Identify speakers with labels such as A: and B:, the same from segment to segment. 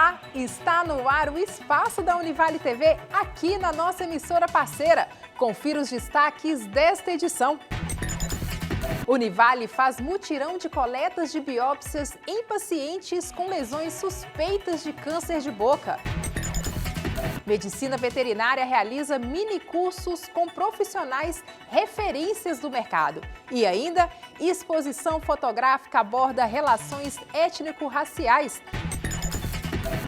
A: Olá, está no ar o Espaço da Univale TV, aqui na nossa emissora parceira. Confira os destaques desta edição. Univale faz mutirão de coletas de biópsias em pacientes com lesões suspeitas de câncer de boca. Medicina Veterinária realiza mini-cursos com profissionais referências do mercado. E ainda, exposição fotográfica aborda relações étnico-raciais.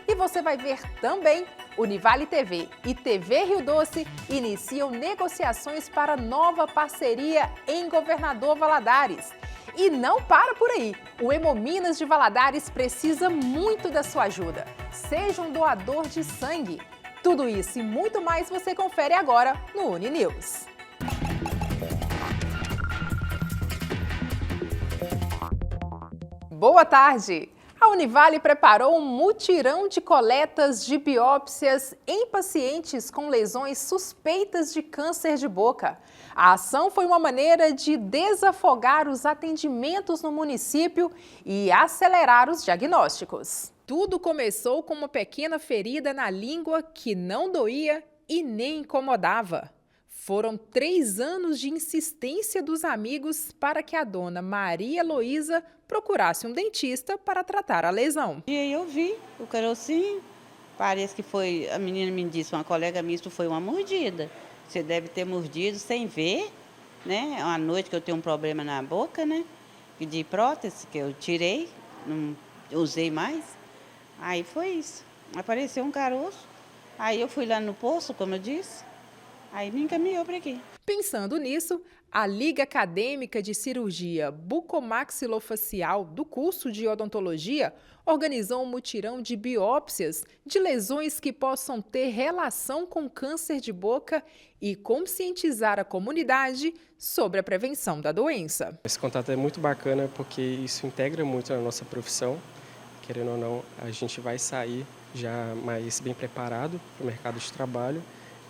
A: E você vai ver também, Univale TV e TV Rio Doce iniciam negociações para nova parceria em Governador Valadares. E não para por aí, o Hemominas de Valadares precisa muito da sua ajuda. Seja um doador de sangue. Tudo isso e muito mais você confere agora no Uninews. Boa tarde! A Univale preparou um mutirão de coletas de biópsias em pacientes com lesões suspeitas de câncer de boca. A ação foi uma maneira de desafogar os atendimentos no município e acelerar os diagnósticos. Tudo começou com uma pequena ferida na língua que não doía e nem incomodava. Foram 3 anos de insistência dos amigos para que a dona Maria Heloísa procurasse um dentista para tratar a lesão.
B: E aí eu vi o carocinho, parece que foi, a menina me disse, uma colega minha, isso foi uma mordida. Você deve ter mordido sem ver, né? Uma noite que eu tenho um problema na boca, né? De prótese, que eu tirei, não usei mais. Aí foi isso. Apareceu um caroço, aí eu fui lá no poço, como eu disse. Aí me encaminhou para aqui.
A: Pensando nisso, a Liga Acadêmica de Cirurgia Bucomaxilofacial do curso de Odontologia organizou um mutirão de biópsias de lesões que possam ter relação com câncer de boca e conscientizar a comunidade sobre a prevenção da doença.
C: Esse contato é muito bacana porque isso integra muito na nossa profissão. Querendo ou não, a gente vai sair já mais bem preparado para o mercado de trabalho.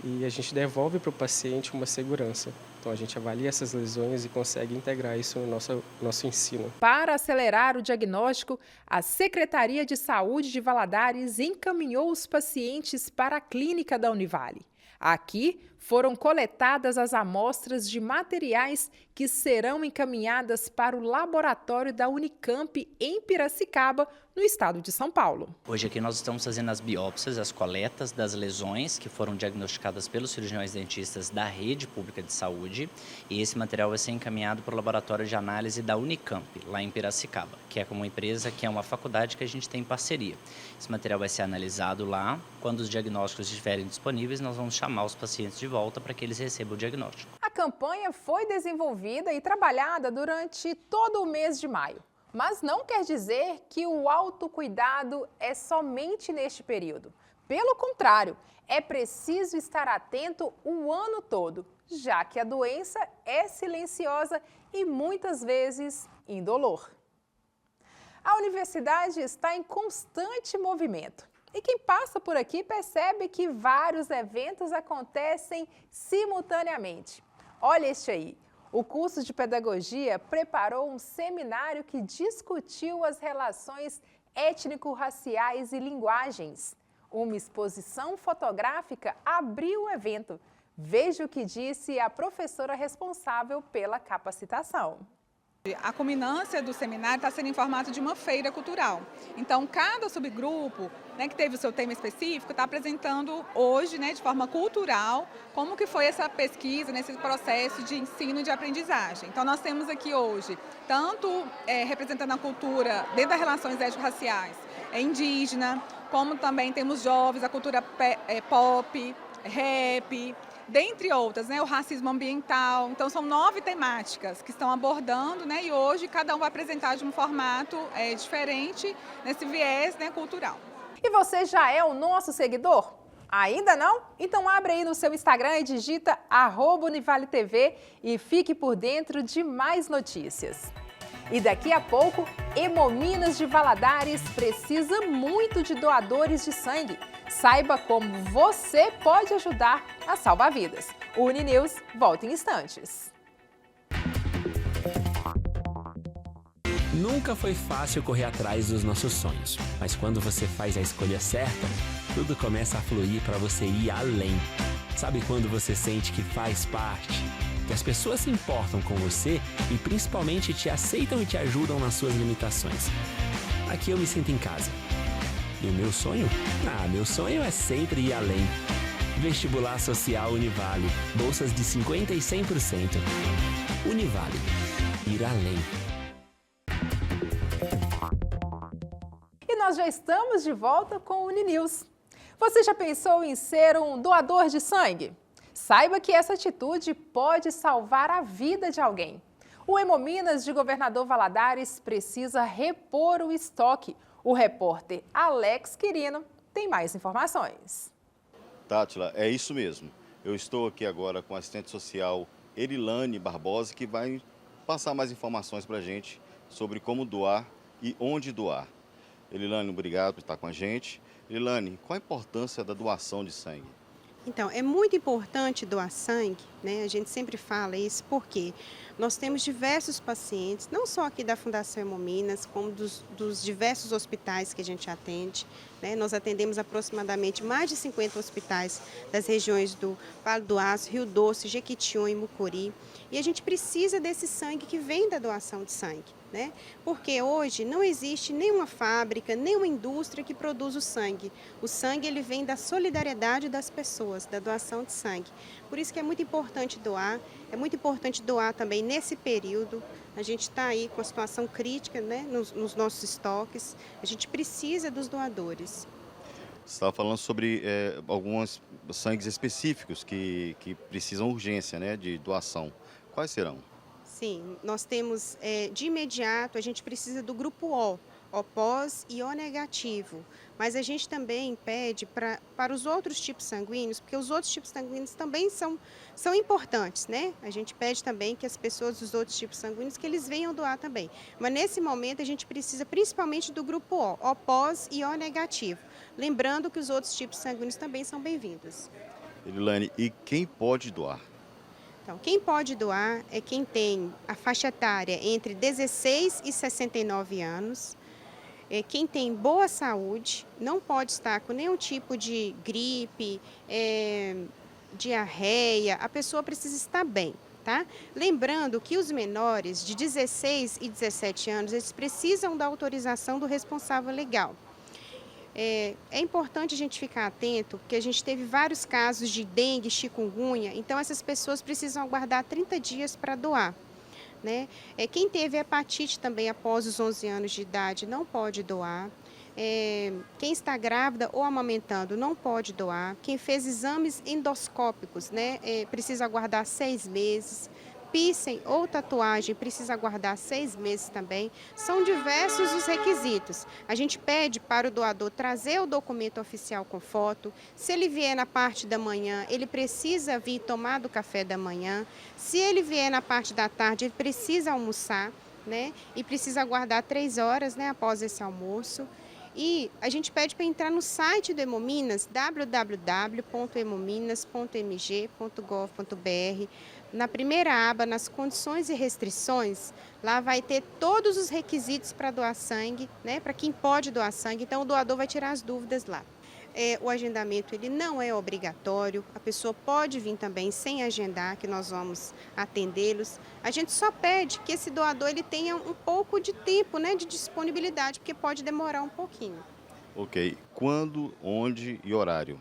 C: E a gente devolve para o paciente uma segurança. Então a gente avalia essas lesões e consegue integrar isso no nosso ensino.
A: Para acelerar o diagnóstico, a Secretaria de Saúde de Valadares encaminhou os pacientes para a clínica da Univale. Aqui foram coletadas as amostras de materiais que serão encaminhadas para o laboratório da Unicamp em Piracicaba, no estado de São Paulo.
D: Hoje aqui nós estamos fazendo as biópsias, as coletas das lesões que foram diagnosticadas pelos cirurgiões dentistas da rede pública de saúde, e esse material vai ser encaminhado para o laboratório de análise da Unicamp, lá em Piracicaba, que é uma empresa, que é uma faculdade que a gente tem parceria. Esse material vai ser analisado lá. Quando os diagnósticos estiverem disponíveis, nós vamos chamar os pacientes de volta para que eles recebam o diagnóstico.
A: A campanha foi desenvolvida e trabalhada durante todo o mês de maio. Mas não quer dizer que o autocuidado é somente neste período. Pelo contrário, é preciso estar atento o ano todo, já que a doença é silenciosa e muitas vezes indolor. A universidade está em constante movimento. E quem passa por aqui percebe que vários eventos acontecem simultaneamente. Olha este aí. O curso de Pedagogia preparou um seminário que discutiu as relações étnico-raciais e linguagens. Uma exposição fotográfica abriu o evento. Veja o que disse a professora responsável pela capacitação.
E: A culminância do seminário está sendo em formato de uma feira cultural. Então, cada subgrupo, né, que teve o seu tema específico, está apresentando hoje, né, de forma cultural, como que foi essa pesquisa, nesse processo de ensino e de aprendizagem. Então, nós temos aqui hoje, tanto representando a cultura dentro das relações étnico-raciais, indígena, como também temos jovens, a cultura pop, rap, dentre outras, né, o racismo ambiental. Então, são 9 temáticas que estão abordando, né, e hoje cada um vai apresentar de um formato diferente, nesse viés, né, cultural.
A: E você já é o nosso seguidor? Ainda não? Então abre aí no seu Instagram e digita @UnivaleTV e fique por dentro de mais notícias. E daqui a pouco, Hemominas de Valadares precisa muito de doadores de sangue. Saiba como você pode ajudar a salvar vidas. O Uninews volta em instantes.
F: Nunca foi fácil correr atrás dos nossos sonhos, mas quando você faz a escolha certa, tudo começa a fluir para você ir além. Sabe quando você sente que faz parte? Que as pessoas se importam com você e principalmente te aceitam e te ajudam nas suas limitações. Aqui eu me sinto em casa. E o meu sonho? Meu sonho é sempre ir além. Vestibular Social Univale. Bolsas de 50% e 100%. Univale. Ir além.
A: E nós já estamos de volta com o Uninews. Você já pensou em ser um doador de sangue? Saiba que essa atitude pode salvar a vida de alguém. O Hemominas de Governador Valadares precisa repor o estoque. O repórter Alex Quirino tem mais informações.
G: Tátila, é isso mesmo. Eu estou aqui agora com a assistente social Erilane Barbosa, que vai passar mais informações para a gente sobre como doar e onde doar. Erilane, obrigado por estar com a gente. Erilane, qual a importância da doação de sangue?
H: Então, é muito importante doar sangue, né? A gente sempre fala isso porque nós temos diversos pacientes, não só aqui da Fundação Hemominas, como dos diversos hospitais que a gente atende, né? Nós atendemos aproximadamente mais de 50 hospitais das regiões do Vale do Aço, Rio Doce, Jequitinhonha e Mucuri. E a gente precisa desse sangue que vem da doação de sangue, né? Porque hoje não existe nenhuma fábrica, nenhuma indústria que produz o sangue. O sangue ele vem da solidariedade das pessoas, da doação de sangue. Por isso que é muito importante doar. É muito importante doar também nesse período. A gente está aí com a situação crítica, né, nos nossos estoques. A gente precisa dos doadores.
G: Você estava falando sobre alguns sangues específicos que precisam urgência, né, de doação. Quais serão?
H: Sim, nós temos de imediato, a gente precisa do grupo O pós e O negativo. Mas a gente também pede para os outros tipos sanguíneos, porque os outros tipos sanguíneos também são importantes, né? A gente pede também que as pessoas dos outros tipos sanguíneos, que eles venham doar também. Mas nesse momento a gente precisa principalmente do grupo O pós e O negativo. Lembrando que os outros tipos sanguíneos também são bem-vindos.
G: Erilane, e quem pode doar?
H: Então, quem pode doar é quem tem a faixa etária entre 16 e 69 anos, quem tem boa saúde, não pode estar com nenhum tipo de gripe, diarreia, a pessoa precisa estar bem, tá? Lembrando que os menores de 16 e 17 anos, eles precisam da autorização do responsável legal. É importante a gente ficar atento, porque a gente teve vários casos de dengue, chikungunya, então essas pessoas precisam aguardar 30 dias para doar, né? Quem teve hepatite também após os 11 anos de idade não pode doar. Quem está grávida ou amamentando não pode doar. Quem fez exames endoscópicos, né, precisa aguardar 6 meses. Piercing ou tatuagem precisa aguardar 6 meses também. São diversos os requisitos. A gente pede para o doador trazer o documento oficial com foto. Se ele vier na parte da manhã, ele precisa vir tomar do café da manhã. Se ele vier na parte da tarde, ele precisa almoçar, né? E precisa aguardar 3 horas, né, após esse almoço. E a gente pede para entrar no site do Hemominas, www.hemominas.mg.gov.br. Na primeira aba, nas condições e restrições, lá vai ter todos os requisitos para doar sangue, né, para quem pode doar sangue, então o doador vai tirar as dúvidas lá. O agendamento ele não é obrigatório, a pessoa pode vir também sem agendar, que nós vamos atendê-los. A gente só pede que esse doador ele tenha um pouco de tempo, né, de disponibilidade, porque pode demorar um pouquinho.
G: Ok. Quando, onde e horário?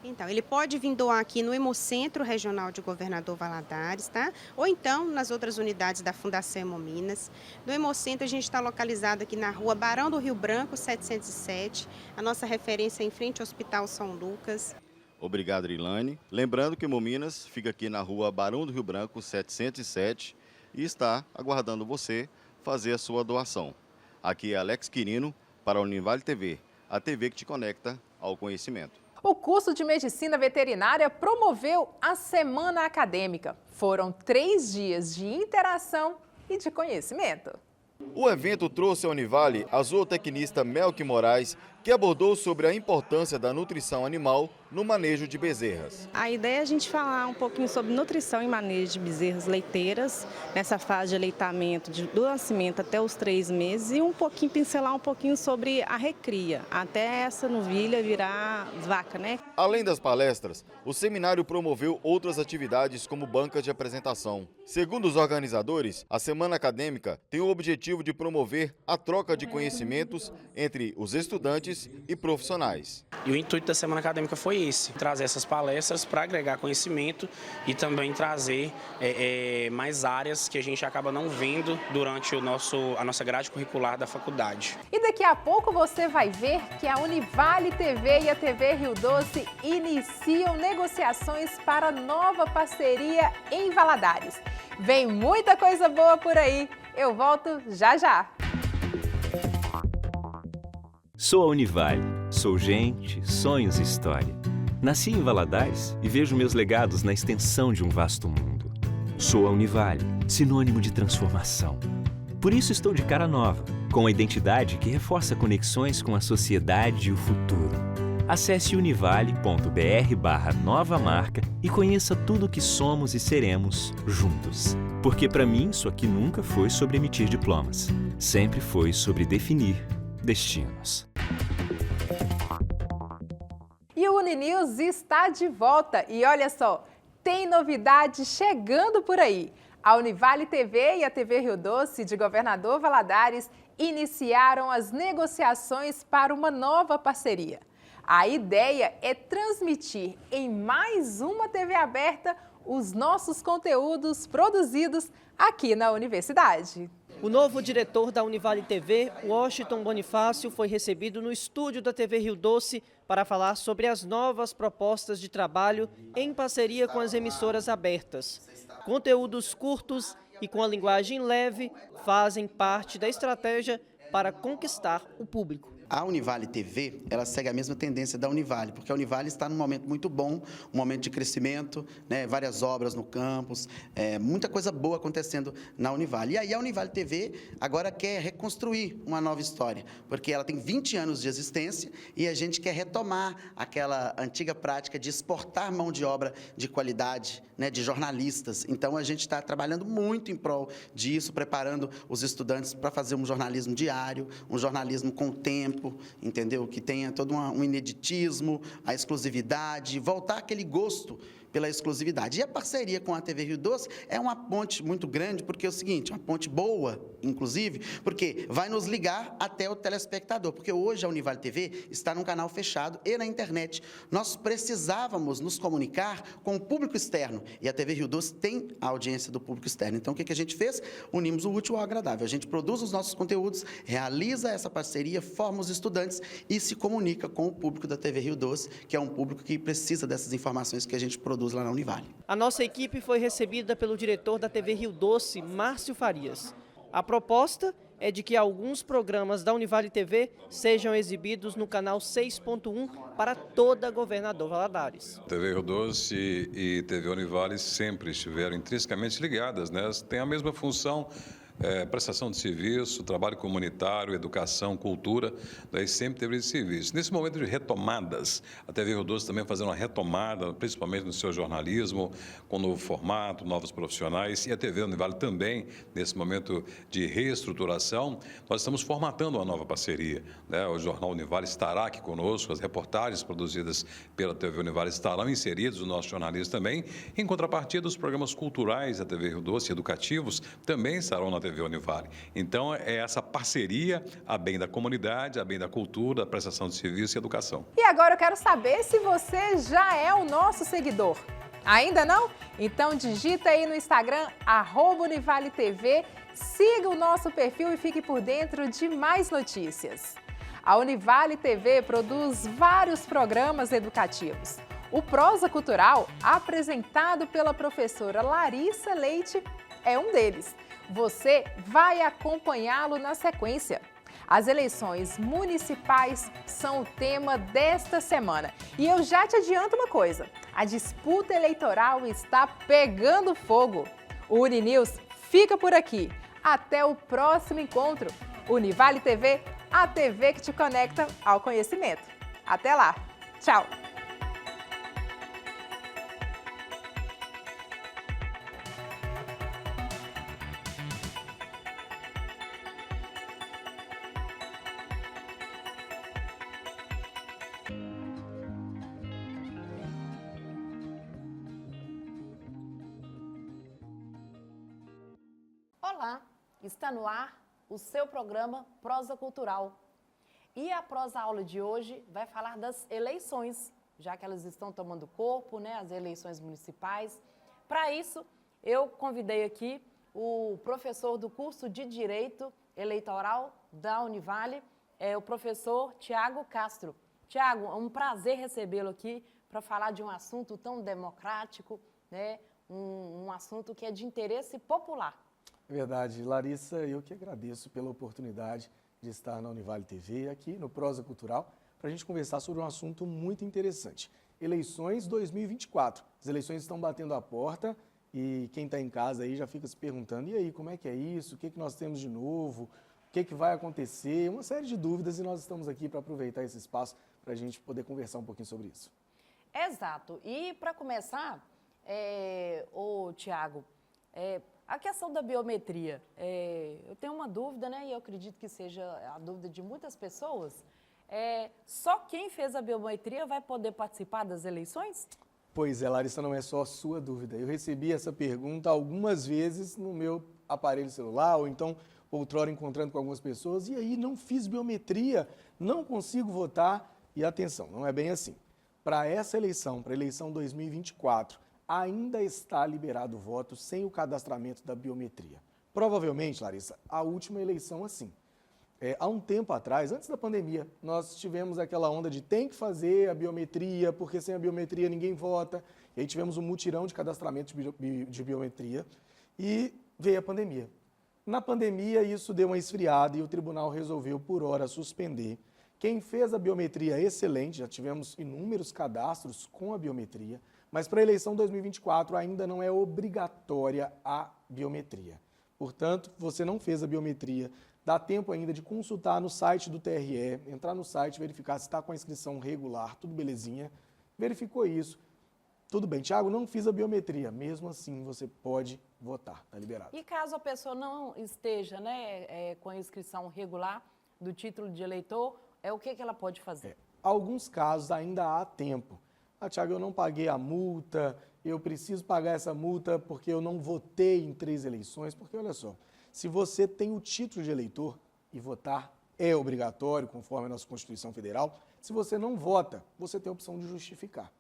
H: Então, ele pode vir doar aqui no Hemocentro Regional de Governador Valadares, tá? Ou então nas outras unidades da Fundação Hemominas. No Hemocentro a gente está localizado aqui na rua Barão do Rio Branco, 707. A nossa referência é em frente ao Hospital São Lucas.
G: Obrigado, Erilane. Lembrando que Hemominas fica aqui na rua Barão do Rio Branco, 707 e está aguardando você fazer a sua doação. Aqui é Alex Quirino para a Univale TV, a TV que te conecta ao conhecimento.
A: O curso de Medicina Veterinária promoveu a Semana Acadêmica. Foram 3 dias de interação e de conhecimento.
G: O evento trouxe à Univale a zootecnista Melque Moraes que abordou sobre a importância da nutrição animal no manejo de bezerras.
I: A ideia é a gente falar um pouquinho sobre nutrição e manejo de bezerras leiteiras, nessa fase de aleitamento, do nascimento até os 3 meses, e pincelar um pouquinho sobre a recria, até essa novilha virar vaca, né?
G: Além das palestras, o seminário promoveu outras atividades como bancas de apresentação. Segundo os organizadores, a Semana Acadêmica tem o objetivo de promover a troca de conhecimentos entre os estudantes e profissionais.
J: E o intuito da Semana Acadêmica foi esse, trazer essas palestras para agregar conhecimento e também trazer mais áreas que a gente acaba não vendo durante a nossa grade curricular da faculdade.
A: E daqui a pouco você vai ver que a Univale TV e a TV Rio Doce iniciam negociações para nova parceria em Valadares. Vem muita coisa boa por aí. Eu volto já já.
F: Sou a Univale. Sou gente, sonhos e história. Nasci em Valadares e vejo meus legados na extensão de um vasto mundo. Sou a Univale, sinônimo de transformação. Por isso estou de cara nova, com a identidade que reforça conexões com a sociedade e o futuro. Acesse univale.br/nova marca e conheça tudo o que somos e seremos juntos. Porque para mim isso aqui nunca foi sobre emitir diplomas. Sempre foi sobre definir destinos.
A: E o Uninews está de volta e olha só, tem novidade chegando por aí. A Univale TV e a TV Rio Doce de Governador Valadares iniciaram as negociações para uma nova parceria. A ideia é transmitir em mais uma TV aberta os nossos conteúdos produzidos aqui na universidade.
K: O novo diretor da Univale TV, Washington Bonifácio, foi recebido no estúdio da TV Rio Doce para falar sobre as novas propostas de trabalho em parceria com as emissoras abertas. Conteúdos curtos e com a linguagem leve fazem parte da estratégia para conquistar o público.
L: A Univale TV, ela segue a mesma tendência da Univale, porque a Univale está num momento muito bom, um momento de crescimento, né, várias obras no campus, muita coisa boa acontecendo na Univale. E aí a Univale TV agora quer reconstruir uma nova história, porque ela tem 20 anos de existência e a gente quer retomar aquela antiga prática de exportar mão de obra de qualidade, né, de jornalistas. Então a gente está trabalhando muito em prol disso, preparando os estudantes para fazer um jornalismo diário, um jornalismo com tempo, entendeu? Que tenha todo um ineditismo, a exclusividade, voltar aquele gosto pela exclusividade. E a parceria com a TV Rio Doce é uma ponte muito grande, porque é o seguinte, uma ponte boa, inclusive, porque vai nos ligar até o telespectador, porque hoje a Univale TV está num canal fechado e na internet. Nós precisávamos nos comunicar com o público externo, e a TV Rio Doce tem a audiência do público externo. Então, o que a gente fez? Unimos o útil ao agradável. A gente produz os nossos conteúdos, realiza essa parceria, forma os estudantes e se comunica com o público da TV Rio Doce, que é um público que precisa dessas informações que a gente produz lá na Univale.
K: A nossa equipe foi recebida pelo diretor da TV Rio Doce, Márcio Farias. A proposta é de que alguns programas da Univale TV sejam exibidos no canal 6.1 para toda Governador Valadares.
M: TV Rio Doce e TV Univale sempre estiveram intrinsecamente ligadas, né? Tem a mesma função. Prestação de serviço, trabalho comunitário, educação, cultura, daí sempre teve esse serviço. Nesse momento de retomadas, a TV Rio Doce também fazendo uma retomada, principalmente no seu jornalismo, com novo formato, novos profissionais, e a TV Univale também, nesse momento de reestruturação, nós estamos formatando uma nova parceria, né? O Jornal Univale estará aqui conosco, as reportagens produzidas pela TV Univale estarão inseridas no nosso jornalismo também, em contrapartida, os programas culturais da TV Rio Doce, educativos, também estarão na TV Univale. Então, é essa parceria a bem da comunidade, a bem da cultura, da prestação de serviço e educação.
A: E agora eu quero saber se você já é o nosso seguidor. Ainda não? Então digita aí no Instagram, @UnivaleTV, siga o nosso perfil e fique por dentro de mais notícias. A Univale TV produz vários programas educativos. O Prosa Cultural, apresentado pela professora Larissa Leite, é um deles. Você vai acompanhá-lo na sequência. As eleições municipais são o tema desta semana. E eu já te adianto uma coisa, a disputa eleitoral está pegando fogo. O Uninews fica por aqui. Até o próximo encontro. Univale TV, a TV que te conecta ao conhecimento. Até lá. Tchau.
N: Olá, está no ar o seu programa Prosa Cultural. E a prosa aula de hoje vai falar das eleições, já que elas estão tomando corpo, né, as eleições municipais. Para isso, eu convidei aqui o professor do curso de Direito Eleitoral da Univale, o professor Tiago Castro. Tiago, é um prazer recebê-lo aqui para falar de um assunto tão democrático, né, um assunto que é de interesse popular.
O: É verdade, Larissa, eu que agradeço pela oportunidade de estar na Univale TV, aqui no Prosa Cultural, para a gente conversar sobre um assunto muito interessante. Eleições 2024. As eleições estão batendo a porta e quem está em casa aí já fica se perguntando, e aí, como é que é isso? O que nós temos de novo? O que vai acontecer? Uma série de dúvidas e nós estamos aqui para aproveitar esse espaço para a gente poder conversar um pouquinho sobre isso.
N: Exato. E para começar, Tiago, a questão da biometria, eu tenho uma dúvida, né, e eu acredito que seja a dúvida de muitas pessoas, só quem fez a biometria vai poder participar das eleições?
O: Pois é, Larissa, não é só a sua dúvida. Eu recebi essa pergunta algumas vezes no meu aparelho celular, ou então outrora encontrando com algumas pessoas, e aí não fiz biometria, não consigo votar. E atenção, não é bem assim. Para essa eleição, para a eleição 2024, ainda está liberado o voto sem o cadastramento da biometria. Provavelmente, Larissa, a última eleição assim. Há um tempo atrás, antes da pandemia, nós tivemos aquela onda de tem que fazer a biometria, porque sem a biometria ninguém vota. E aí tivemos um mutirão de cadastramento de biometria e veio a pandemia. Na pandemia, isso deu uma esfriada e o tribunal resolveu, por hora, suspender. Quem fez a biometria, excelente, já tivemos inúmeros cadastros com a biometria, mas para a eleição 2024 ainda não é obrigatória a biometria. Portanto, você não fez a biometria, dá tempo ainda de consultar no site do TRE, entrar no site, verificar se está com a inscrição regular, tudo belezinha. Verificou isso, tudo bem. Tiago, não fiz a biometria, mesmo assim você pode votar, está liberado.
N: E caso a pessoa não esteja, né, com a inscrição regular do título de eleitor, o que ela pode fazer?
O: Alguns casos ainda há tempo. Tiago, eu não paguei a multa, eu preciso pagar essa multa porque eu não votei em 3 eleições, porque olha só, se você tem o título de eleitor e votar é obrigatório, conforme a nossa Constituição Federal, se você não vota, você tem a opção de justificar.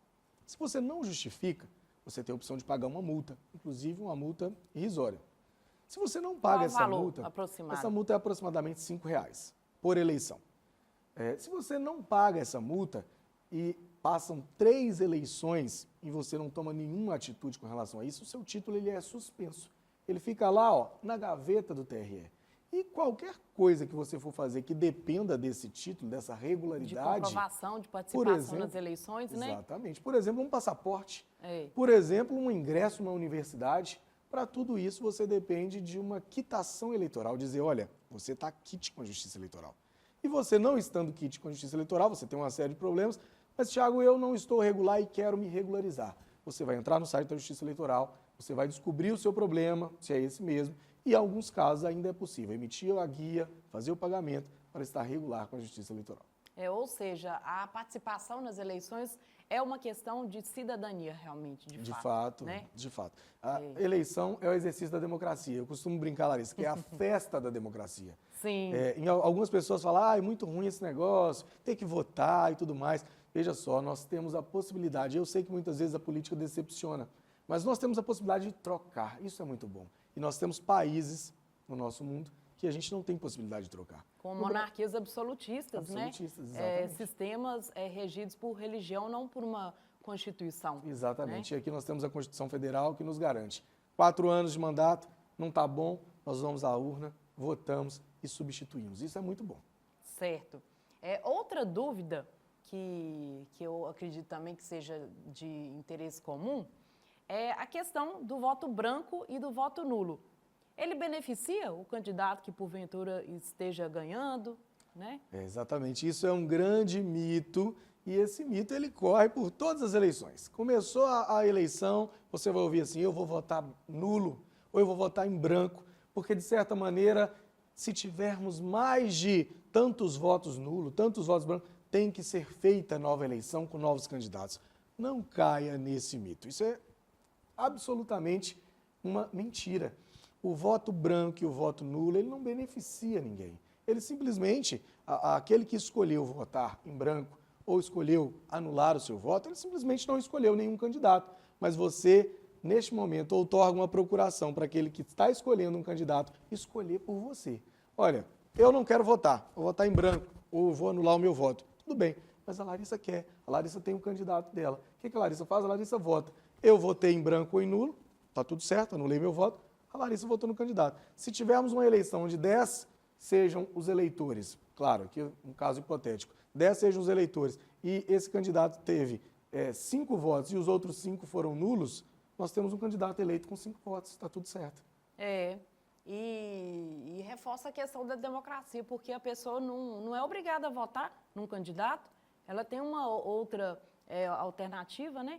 O: Se você não justifica, você tem a opção de pagar uma multa, inclusive uma multa irrisória. Se você não paga essa multa, essa multa é aproximadamente R$5 por eleição. Se você não paga essa multa e passam 3 eleições e você não toma nenhuma atitude com relação a isso, o seu título ele é suspenso. Ele fica lá, na gaveta do TRE. E qualquer coisa que você for fazer que dependa desse título, dessa regularidade... De
N: comprovação, de participação nas eleições, né?
O: Exatamente. Por exemplo, um passaporte. Por exemplo, um ingresso na universidade. Para tudo isso, você depende de uma quitação eleitoral. Dizer, olha, você está quite com a Justiça Eleitoral. E você não estando quite com a Justiça Eleitoral, você tem uma série de problemas. Mas, Tiago, eu não estou regular e quero me regularizar. Você vai entrar no site da Justiça Eleitoral, você vai descobrir o seu problema, se é esse mesmo, e em alguns casos ainda é possível emitir a guia, fazer o pagamento para estar regular com a Justiça Eleitoral.
N: Ou seja, a participação nas eleições é uma questão de cidadania, realmente, de fato. Né?
O: De fato. A eleição é o exercício da democracia. Eu costumo brincar, Larissa, que é a festa da democracia.
N: Sim.
O: Algumas pessoas falam, é muito ruim esse negócio, tem que votar e tudo mais. Veja só, nós temos a possibilidade, eu sei que muitas vezes a política decepciona, mas nós temos a possibilidade de trocar, isso é muito bom. E nós temos países no nosso mundo que a gente não tem possibilidade de trocar.
N: Com monarquias absolutistas, né?
O: Exatamente.
N: Sistemas regidos por religião, não por uma Constituição.
O: Exatamente. Né? E aqui nós temos a Constituição Federal que nos garante 4 anos de mandato, não está bom, nós vamos à urna, votamos e substituímos. Isso é muito bom.
N: Certo. Outra dúvida que eu acredito também que seja de interesse comum é a questão do voto branco e do voto nulo. Ele beneficia o candidato que, porventura, esteja ganhando? né?
O: Exatamente, isso é um grande mito e esse mito ele corre por todas as eleições. Começou a eleição, você vai ouvir assim, eu vou votar nulo ou eu vou votar em branco, porque de certa maneira, se tivermos mais de tantos votos nulos, tantos votos brancos, tem que ser feita nova eleição com novos candidatos. Não caia nesse mito, isso é absolutamente uma mentira. O voto branco e o voto nulo, ele não beneficia ninguém. Ele simplesmente, aquele que escolheu votar em branco ou escolheu anular o seu voto, ele simplesmente não escolheu nenhum candidato. Mas você, neste momento, outorga uma procuração para aquele que está escolhendo um candidato escolher por você. Olha, eu não quero votar, vou votar em branco ou vou anular o meu voto. Tudo bem, mas a Larissa quer, a Larissa tem um candidato dela. O que a Larissa faz? A Larissa vota. Eu votei em branco ou em nulo, está tudo certo, anulei meu voto, a Larissa votou no candidato. Se tivermos uma eleição onde 10 sejam os eleitores, claro, aqui um caso hipotético, 10 sejam os eleitores e esse candidato teve 5 votos e os outros 5 foram nulos, nós temos um candidato eleito com 5 votos, está tudo certo.
N: E reforça a questão da democracia, porque a pessoa não é obrigada a votar num candidato, ela tem uma outra alternativa, né?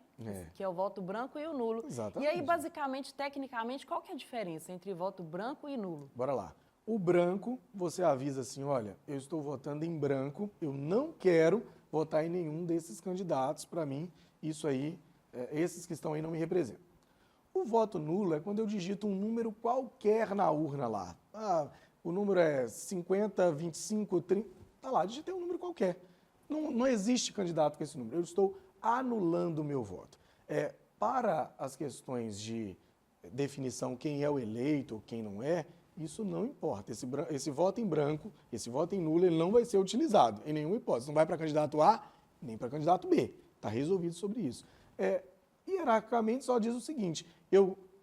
N: Que é o voto branco e o nulo.
O: Exatamente.
N: E aí, basicamente, tecnicamente, qual que é a diferença entre voto branco e nulo?
O: Bora lá. O branco, você avisa assim, olha, eu estou votando em branco, eu não quero votar em nenhum desses candidatos, para mim, isso aí, esses que estão aí não me representam. O voto nulo é quando eu digito um número qualquer na urna lá. O número é 50, 25, 30, tá lá, digitei um número qualquer. Não existe candidato com esse número, eu estou anulando o meu voto. Para as questões de definição quem é o eleito ou quem não é, isso não importa. Esse voto em branco, esse voto em nulo, ele não vai ser utilizado em nenhuma hipótese. Não vai para candidato A, nem para candidato B. Está resolvido sobre isso. Hierarquicamente só diz o seguinte,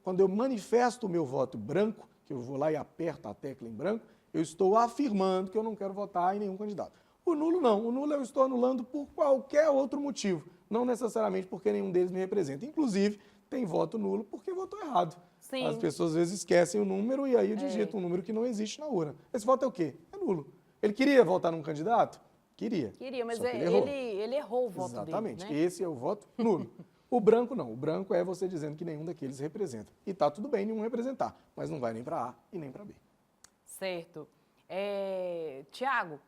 O: quando eu manifesto o meu voto branco, que eu vou lá e aperto a tecla em branco, eu estou afirmando que eu não quero votar em nenhum candidato. O nulo não, o nulo eu estou anulando por qualquer outro motivo, não necessariamente porque nenhum deles me representa. Inclusive, tem voto nulo porque votou errado.
N: Sim.
O: As pessoas às vezes esquecem o número e aí eu digito um número que não existe na urna. Esse voto é o quê? É nulo. Ele queria votar num candidato? Queria.
N: Mas
O: ele
N: errou o voto dele.
O: Exatamente,
N: Né?
O: Esse é o voto nulo. O branco não, o branco é você dizendo que nenhum daqueles representa. E tá tudo bem nenhum representar, mas não vai nem para A e nem para B.
N: Certo. Tiago,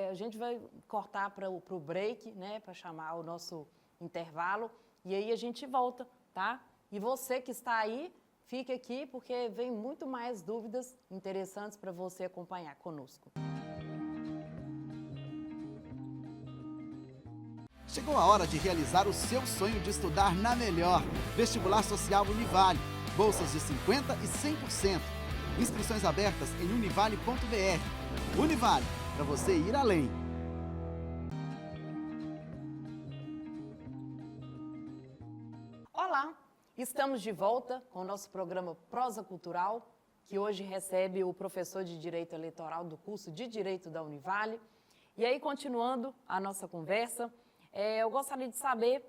N: a gente vai cortar para o break, né, para chamar o nosso intervalo, e aí a gente volta, tá? E você que está aí, fique aqui, porque vem muito mais dúvidas interessantes para você acompanhar conosco.
P: Chegou a hora de realizar o seu sonho de estudar na Melhor. Vestibular Social Univale. Bolsas de 50% e 100%. Inscrições abertas em univale.br. Univale, para você ir além.
N: Olá, estamos de volta com o nosso programa Prosa Cultural, que hoje recebe o professor de Direito Eleitoral do curso de Direito da Univale. E aí, continuando a nossa conversa, eu gostaria de saber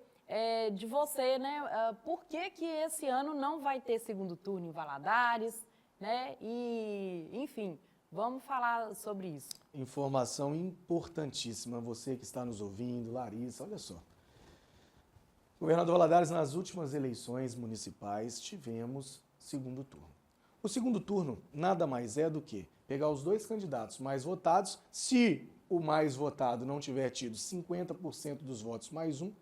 N: de você, né, por que esse ano não vai ter segundo turno em Valadares, né, e, enfim, vamos falar sobre isso.
O: Informação importantíssima, você que está nos ouvindo, Larissa, olha só. Governador Valadares, nas últimas eleições municipais, tivemos segundo turno. O segundo turno nada mais é do que pegar os 2 candidatos mais votados, se o mais votado não tiver tido 50% dos votos mais um,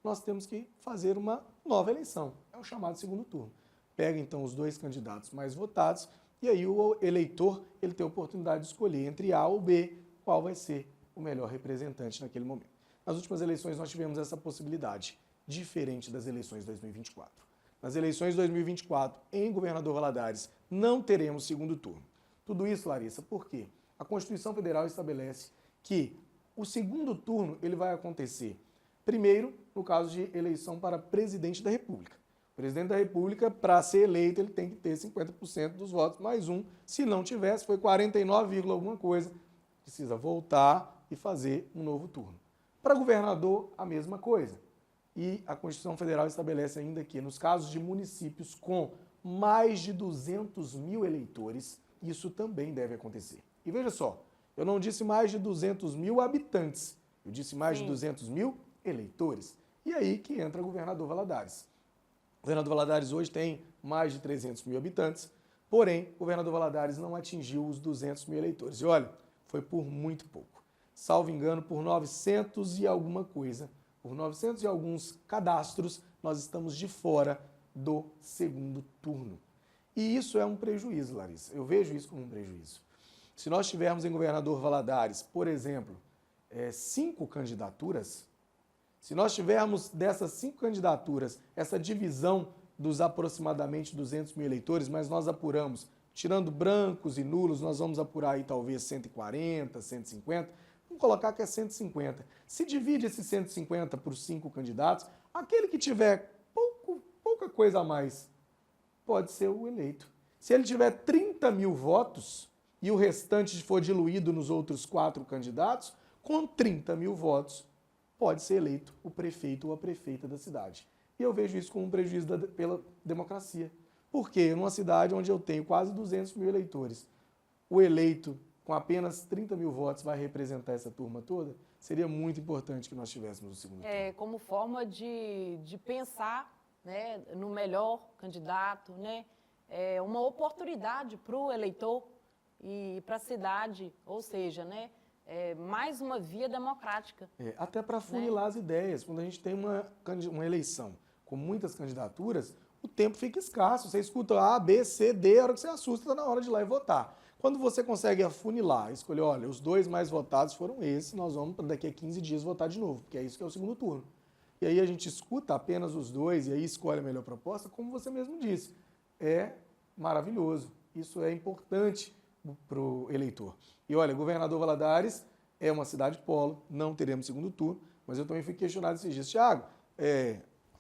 O: nós temos que fazer uma nova eleição. É o chamado segundo turno. Pega então os 2 candidatos mais votados e aí o eleitor ele tem a oportunidade de escolher entre A ou B qual vai ser o melhor representante naquele momento. Nas últimas eleições nós tivemos essa possibilidade, diferente das eleições de 2024. Nas eleições de 2024, em Governador Valadares, não teremos segundo turno. Tudo isso, Larissa, por quê? A Constituição Federal estabelece que o segundo turno ele vai acontecer primeiro no caso de eleição para presidente da República. O presidente da República, para ser eleito, ele tem que ter 50% dos votos mais um. Se não tivesse, foi 49, alguma coisa, precisa voltar e fazer um novo turno. Para governador, a mesma coisa. E a Constituição Federal estabelece ainda que, nos casos de municípios com mais de 200 mil eleitores, isso também deve acontecer. E veja só, Eu não disse mais de 200 mil habitantes, eu disse mais
N: Sim.
O: de 200 mil eleitores. E aí que entra o governador Valadares. O governador Valadares hoje tem mais de 300 mil habitantes, porém, o governador Valadares não atingiu os 200 mil eleitores. E olha, foi por muito pouco. Salvo engano, por 900 e alguma coisa, por 900 e alguns cadastros, nós estamos de fora do segundo turno. E isso é um prejuízo, Larissa. Eu vejo isso como um prejuízo. Se nós tivermos em governador Valadares, por exemplo, 5 candidaturas, se nós tivermos dessas 5 candidaturas essa divisão dos aproximadamente 200 mil eleitores, mas nós apuramos, tirando brancos e nulos, nós vamos apurar aí talvez 140, 150, vamos colocar que é 150. Se divide esses 150 por 5 candidatos, aquele que tiver pouca coisa a mais pode ser o eleito. Se ele tiver 30 mil votos e o restante for diluído nos outros 4 candidatos, com 30 mil votos pode ser eleito o prefeito ou a prefeita da cidade. E eu vejo isso como um prejuízo pela democracia. Porque numa cidade onde eu tenho quase 200 mil eleitores, o eleito com apenas 30 mil votos vai representar essa turma toda, seria muito importante que nós tivéssemos o segundo turno.
N: Como forma de pensar, né, no melhor candidato, né, uma oportunidade para o eleitor e para a cidade, ou seja, né, mais uma via democrática.
O: Até para funilar as ideias. Quando a gente tem uma eleição com muitas candidaturas, o tempo fica escasso. Você escuta A, B, C, D, a hora que você assusta, está na hora de ir lá e votar. Quando você consegue afunilar, escolher, olha, os 2 mais votados foram esses, nós vamos daqui a 15 dias votar de novo, porque é isso que é o segundo turno. E aí a gente escuta apenas os 2 e aí escolhe a melhor proposta, como você mesmo disse. É maravilhoso. Isso é importante para o eleitor. E olha, governador Valadares é uma cidade polo, não teremos segundo turno, mas eu também fui questionado esses dias. Thiago,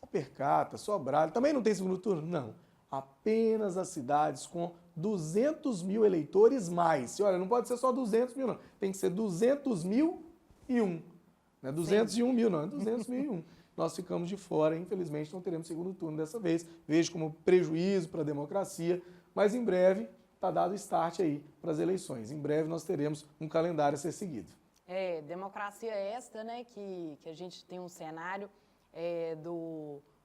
O: Alpercata, Sobralho, também não tem segundo turno? Não. Apenas as cidades com 200 mil eleitores mais. E olha, não pode ser só 200 mil, não. Tem que ser 200.001. Não é 201 mil, não. É 200.001. Nós ficamos de fora, infelizmente não teremos segundo turno dessa vez. Vejo como prejuízo para a democracia, mas em breve está dado o start aí para as eleições. Em breve nós teremos um calendário a ser seguido.
N: Democracia esta, né, que a gente tem um cenário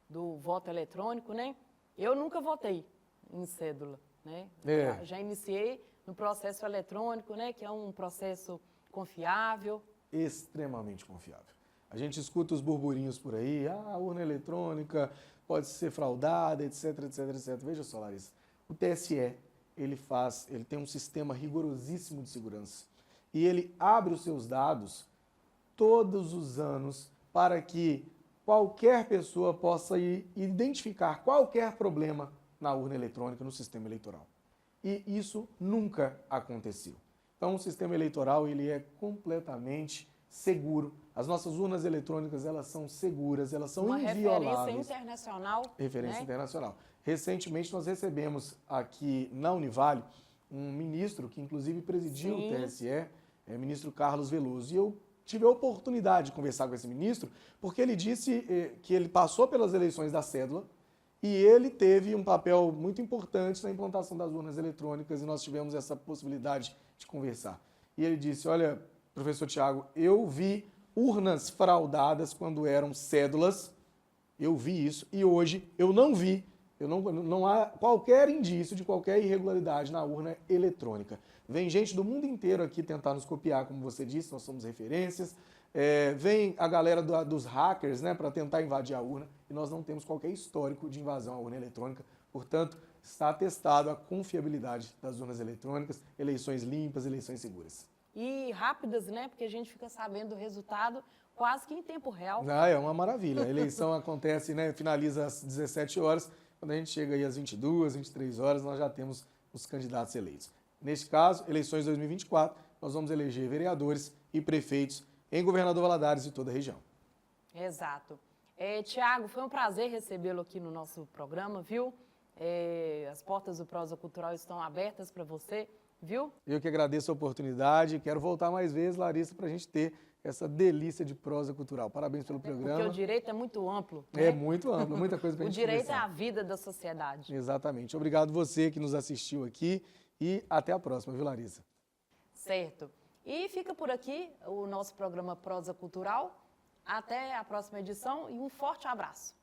N: do voto eletrônico, né? Eu nunca votei em cédula, né? Já iniciei no processo eletrônico, né, que é um processo confiável.
O: Extremamente confiável. A gente escuta os burburinhos por aí, a urna eletrônica pode ser fraudada, etc, etc, etc. Veja só, Larissa, o TSE, ele tem um sistema rigorosíssimo de segurança e ele abre os seus dados todos os anos para que qualquer pessoa possa ir identificar qualquer problema na urna eletrônica, no sistema eleitoral. E isso nunca aconteceu. Então, o sistema eleitoral ele é completamente seguro. As nossas urnas eletrônicas, elas são seguras, elas são invioláveis.
N: Uma referência internacional.
O: Referência internacional. Recentemente, nós recebemos aqui na Univale um ministro que, inclusive, presidiu o TSE, ministro Carlos Veloso. E eu tive a oportunidade de conversar com esse ministro, porque ele disse que ele passou pelas eleições da cédula e ele teve um papel muito importante na implantação das urnas eletrônicas e nós tivemos essa possibilidade de conversar. E ele disse, olha, professor Thiago, eu vi urnas fraudadas quando eram cédulas, eu vi isso, e hoje eu não vi, não há qualquer indício de qualquer irregularidade na urna eletrônica. Vem gente do mundo inteiro aqui tentar nos copiar, como você disse, nós somos referências, vem a galera dos hackers, né, para tentar invadir a urna, e nós não temos qualquer histórico de invasão à urna eletrônica, portanto, está atestado a confiabilidade das urnas eletrônicas, eleições limpas, eleições seguras.
N: E rápidas, né? Porque a gente fica sabendo do resultado quase que em tempo real.
O: É uma maravilha. A eleição acontece, né? Finaliza às 17 horas. Quando a gente chega aí às 22, 23 horas, nós já temos os candidatos eleitos. Neste caso, eleições 2024, nós vamos eleger vereadores e prefeitos em Governador Valadares e toda a região.
N: Exato. Thiago, foi um prazer recebê-lo aqui no nosso programa, viu? As portas do Prosa Cultural estão abertas para você. Viu?
O: Eu que agradeço a oportunidade, quero voltar mais vezes, Larissa, para a gente ter essa delícia de prosa cultural. Parabéns pelo programa.
N: Porque o direito é muito amplo. Né?
O: É muito amplo, muita coisa para a gente conversar.
N: O direito é a vida da sociedade.
O: Exatamente. Obrigado você que nos assistiu aqui e até a próxima, viu, Larissa?
N: Certo. E fica por aqui o nosso programa Prosa Cultural. Até a próxima edição e um forte abraço.